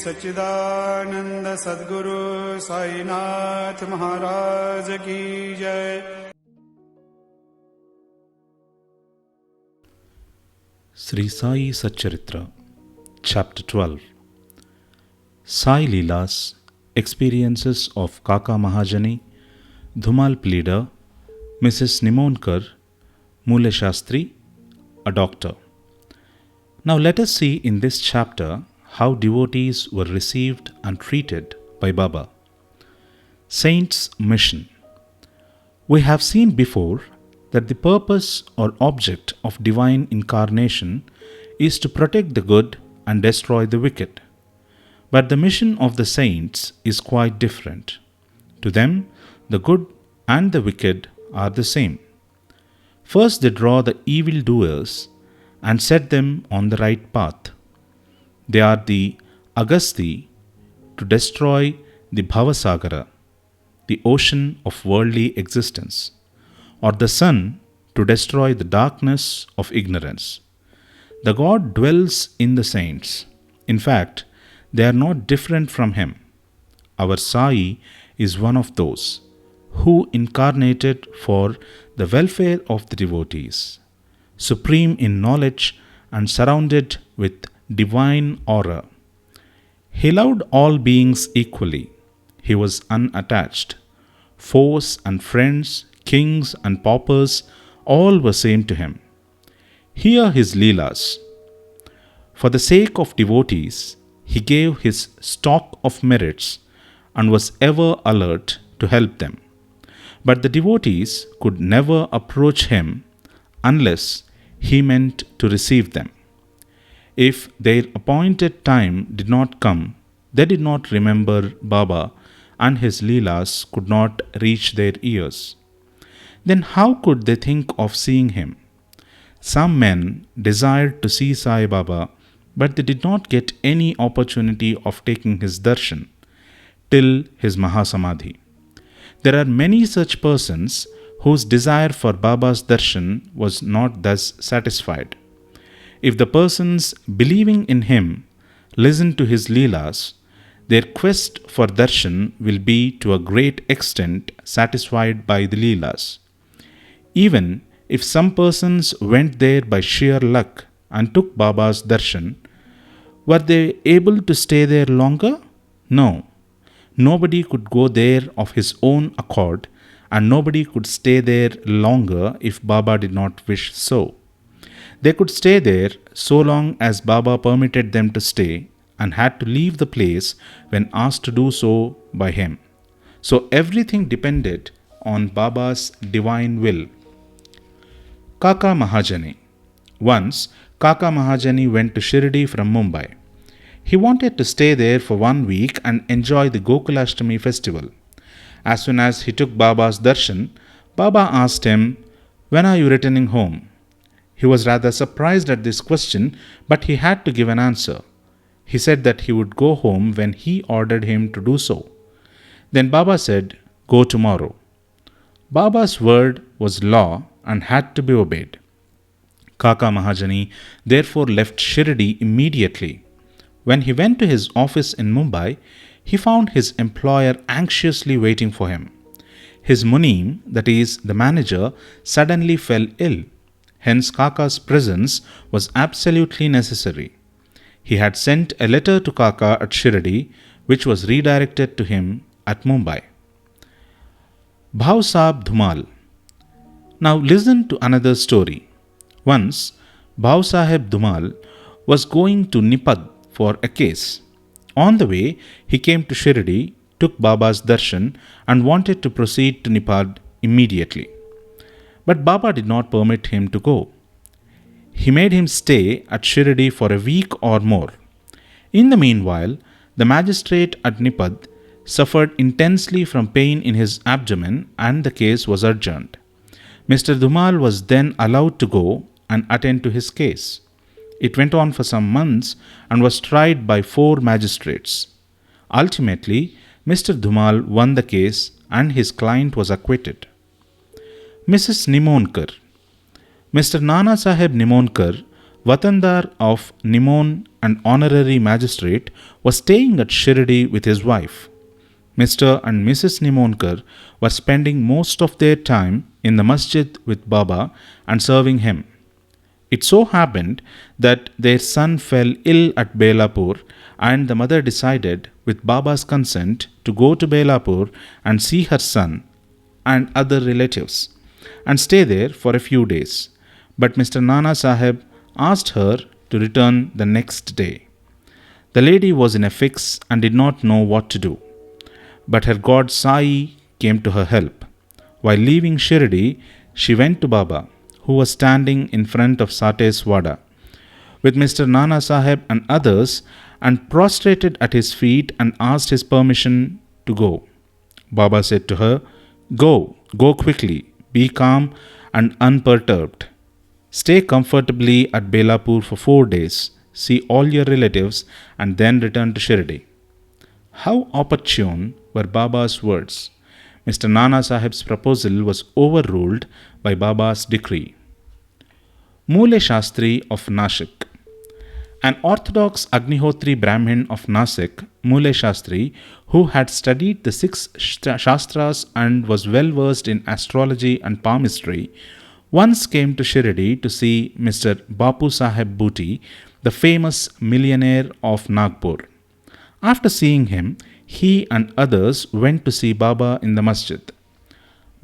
सच्चिदानंद सद्गुरु साईनाथ महाराज की जय। Sri Sai Satcharitra, Chapter 12. Sai Leelas, Experiences of Kaka Mahajani, Dhumal Pleader, Mrs. Nimonkar, Mule Shastri, a doctor. Now let us see in this chapter how devotees were received and treated by Baba. Saints' Mission. We have seen before that the purpose or object of divine incarnation is to protect the good and destroy the wicked. But the mission of the saints is quite different. To them, the good and the wicked are the same. First, they draw the evildoers and set them on the right path. They are the Agasti to destroy the Bhavasagara, the ocean of worldly existence, or the sun to destroy the darkness of ignorance. The God dwells in the saints. In fact, they are not different from him. Our Sai is one of those who incarnated for the welfare of the devotees, supreme in knowledge and surrounded with divine aura. He loved all beings equally. He was unattached. Foes and friends, kings and paupers, all were same to him. Hear his Leelas. For the sake of devotees, he gave his stock of merits and was ever alert to help them. But the devotees could never approach him unless he meant to receive them. If their appointed time did not come, they did not remember Baba, and his Leelas could not reach their ears. Then how could they think of seeing him? Some men desired to see Sai Baba, but they did not get any opportunity of taking his darshan till his Mahasamadhi. There are many such persons whose desire for Baba's darshan was not thus satisfied. If the persons believing in him listen to his Leelas, their quest for darshan will be to a great extent satisfied by the Leelas. Even if some persons went there by sheer luck and took Baba's darshan, were they able to stay there longer? No. Nobody could go there of his own accord, and nobody could stay there longer if Baba did not wish so. They could stay there so long as Baba permitted them to stay and had to leave the place when asked to do so by him. So everything depended on Baba's divine will. Kaka Mahajani. Once, Kaka Mahajani went to Shirdi from Mumbai. He wanted to stay there for 1 week and enjoy the Gokulashtami festival. As soon as he took Baba's darshan, Baba asked him, "When are you returning home?" He was rather surprised at this question, but he had to give an answer. He said that he would go home when he ordered him to do so. Then Baba said, "Go tomorrow." Baba's word was law and had to be obeyed. Kaka Mahajani therefore left Shirdi immediately. When he went to his office in Mumbai, he found his employer anxiously waiting for him. His Munim, that is, the manager, suddenly fell ill. Hence Kaka's presence was absolutely necessary. He had sent a letter to Kaka at Shirdi, which was redirected to him at Mumbai. Bhav Sahib Dhumal. Now listen to another story. Once, Bhav Sahib Dhumal was going to Nipad for a case. On the way, he came to Shirdi, took Baba's darshan, and wanted to proceed to Nipad immediately. But Baba did not permit him to go. He made him stay at Shirdi for a week or more. In the meanwhile, the magistrate at Nipad suffered intensely from pain in his abdomen, and the case was adjourned. Mr. Dhumal was then allowed to go and attend to his case. It went on for some months and was tried by 4 magistrates. Ultimately, Mr. Dhumal won the case and his client was acquitted. Mrs. Nimonkar. Mr. Nana Sahib Nimonkar Vatandar of Nimon, an honorary magistrate, was staying at Shirdi with his wife. Mr. and Mrs. Nimonkar were spending most of their time in the masjid with Baba and serving him. It so happened that their son fell ill at Belapur, and the mother decided, with Baba's consent, to go to Belapur and see her son and other relatives and stay there for a few days. But Mr. Nana Sahib asked her to return the next day. The lady was in a fix and did not know what to do. But her god Sai came to her help. While leaving Shirdi, she went to Baba, who was standing in front of Sate's Wada, with Mr. Nana Sahib and others, and prostrated at his feet and asked his permission to go. Baba said to her, "Go quickly, be calm and unperturbed. Stay comfortably at Belapur for 4 days, see all your relatives, and then return to Shirdi." How opportune were Baba's words! Mr. Nana Sahib's proposal was overruled by Baba's decree. Mule Shastri of Nashik. An orthodox Agnihotri Brahmin of Nasik, Mule Shastri, who had studied the 6 Shastras and was well versed in astrology and palmistry, once came to Shirdi to see Mr. Bapu Sahib Bhuti, the famous millionaire of Nagpur. After seeing him, he and others went to see Baba in the masjid.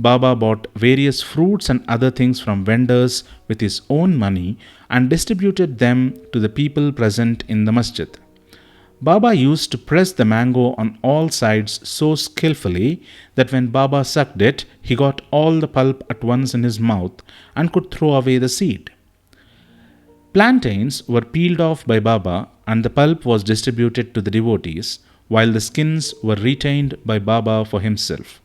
Baba bought various fruits and other things from vendors with his own money and distributed them to the people present in the masjid. Baba used to press the mango on all sides so skillfully that when Baba sucked it, he got all the pulp at once in his mouth and could throw away the seed. Plantains were peeled off by Baba and the pulp was distributed to the devotees, while the skins were retained by Baba for himself.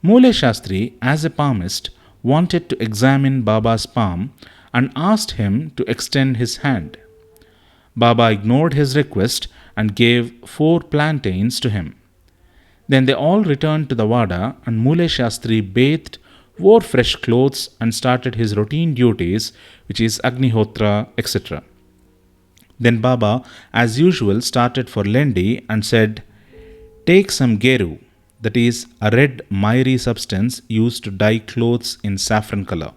Mule Shastri, as a palmist, wanted to examine Baba's palm and asked him to extend his hand. Baba ignored his request and gave 4 plantains to him. Then they all returned to the Wada and Mule Shastri bathed, wore fresh clothes and started his routine duties, which is Agnihotra, etc. Then Baba, as usual, started for Lendi and said, "Take some geru," that is, a red miry substance used to dye clothes in saffron color.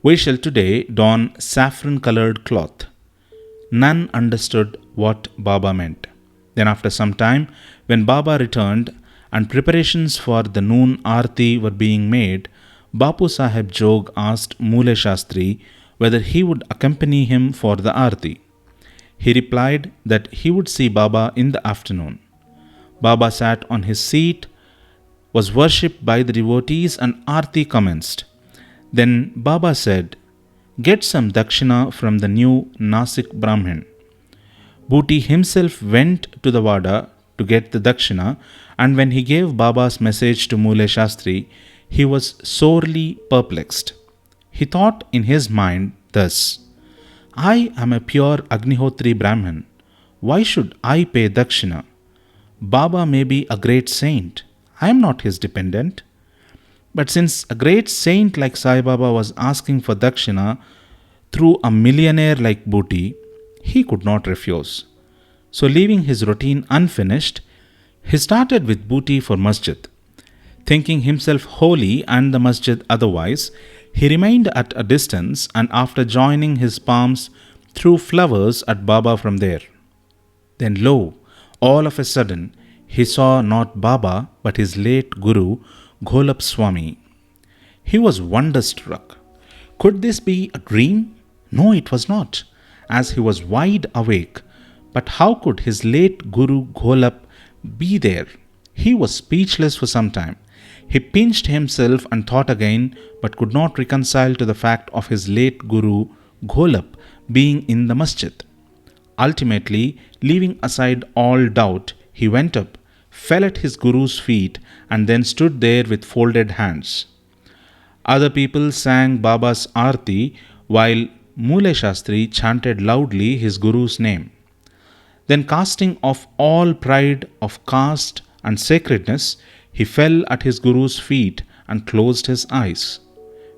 "We shall today don saffron colored cloth." None understood what Baba meant. Then after some time, when Baba returned and preparations for the noon aarti were being made, Bapu Sahib Jog asked Mule Shastri whether he would accompany him for the aarti. He replied that he would see Baba in the afternoon. Baba sat on his seat, was worshipped by the devotees, and aarti commenced. Then Baba said, "Get some dakshina from the new Nasik Brahmin." Bhuti himself went to the Wada to get the dakshina, and when he gave Baba's message to Mule Shastri, he was sorely perplexed. He thought in his mind thus, "I am a pure Agnihotri Brahmin. Why should I pay dakshina? Baba may be a great saint. I am not his dependent." But since a great saint like Sai Baba was asking for dakshina through a millionaire like Bhuti, he could not refuse. So leaving his routine unfinished, he started with Bhuti for masjid. Thinking himself holy and the masjid otherwise, he remained at a distance and after joining his palms threw flowers at Baba from there. Then lo, all of a sudden, he saw not Baba but his late Guru, Gholap Swami. He was wonderstruck. Could this be a dream? No, it was not, as he was wide awake. But how could his late Guru Gholap be there? He was speechless for some time. He pinched himself and thought again, but could not reconcile to the fact of his late Guru Gholap being in the masjid. Ultimately, leaving aside all doubt, he went up, fell at his Guru's feet, and then stood there with folded hands. Other people sang Baba's Aarti while Mule Shastri chanted loudly his Guru's name. Then, casting off all pride of caste and sacredness, he fell at his Guru's feet and closed his eyes.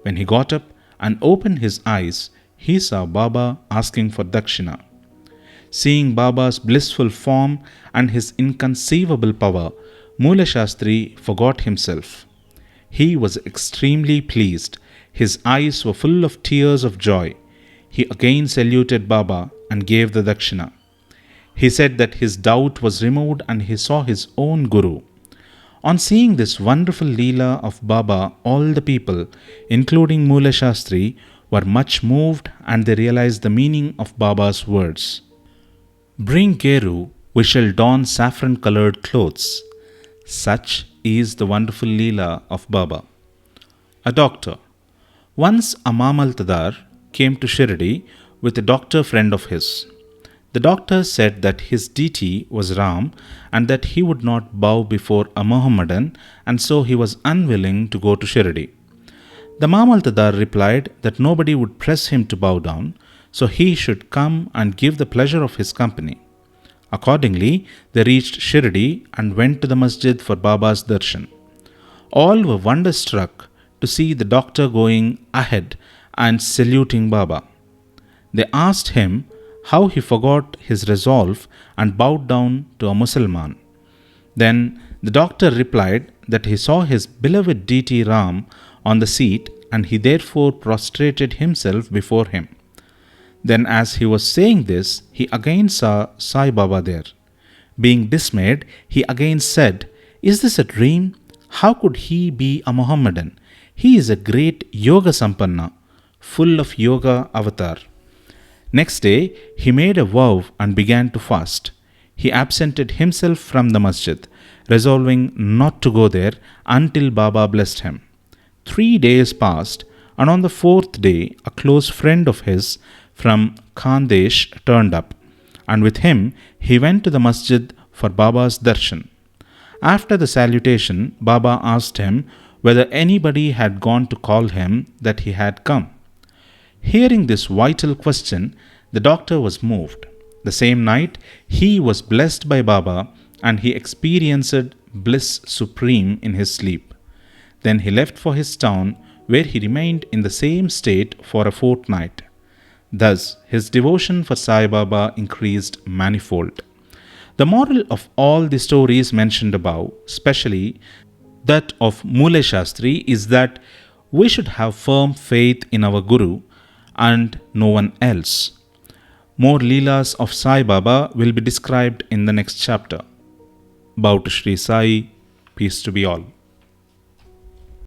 When he got up and opened his eyes, he saw Baba asking for dakshina. Seeing Baba's blissful form and his inconceivable power, Mula Shastri forgot himself. He was extremely pleased. His eyes were full of tears of joy. He again saluted Baba and gave the dakshina. He said that his doubt was removed and he saw his own Guru. On seeing this wonderful Leela of Baba, all the people, including Mula Shastri, were much moved and they realized the meaning of Baba's words. Bring Geru, we shall don saffron-coloured clothes. Such is the wonderful Leela of Baba. A doctor. Once a Mamaltadar came to Shirdi with a doctor friend of his. The doctor said that his deity was Ram and that he would not bow before a Mohammedan, and so he was unwilling to go to Shirdi. The Mamaltadar replied that nobody would press him to bow down, so he should come and give the pleasure of his company. Accordingly, they reached Shirdi and went to the masjid for Baba's darshan. All were wonderstruck to see the doctor going ahead and saluting Baba. They asked him how he forgot his resolve and bowed down to a Mussalman. Then the doctor replied that he saw his beloved deity Ram on the seat and he therefore prostrated himself before him. Then as he was saying this, he again saw Sai Baba there. Being dismayed, he again said, "Is this a dream? How could he be a Mohammedan? He is a great Yoga Sampanna, full of Yoga avatar." Next day, he made a vow and began to fast. He absented himself from the masjid, resolving not to go there until Baba blessed him. 3 days passed, and on the 4th day, a close friend of his from Khandesh turned up, and with him he went to the masjid for Baba's darshan. After the salutation, Baba asked him whether anybody had gone to call him that he had come. Hearing this vital question, the doctor was moved. The same night, he was blessed by Baba and he experienced bliss supreme in his sleep. Then he left for his town, where he remained in the same state for a fortnight. Thus, his devotion for Sai Baba increased manifold. The moral of all the stories mentioned above, especially that of Mule Shastri, is that we should have firm faith in our Guru and no one else. More Leelas of Sai Baba will be described in the next chapter. Bow to Sri Sai, peace to be all.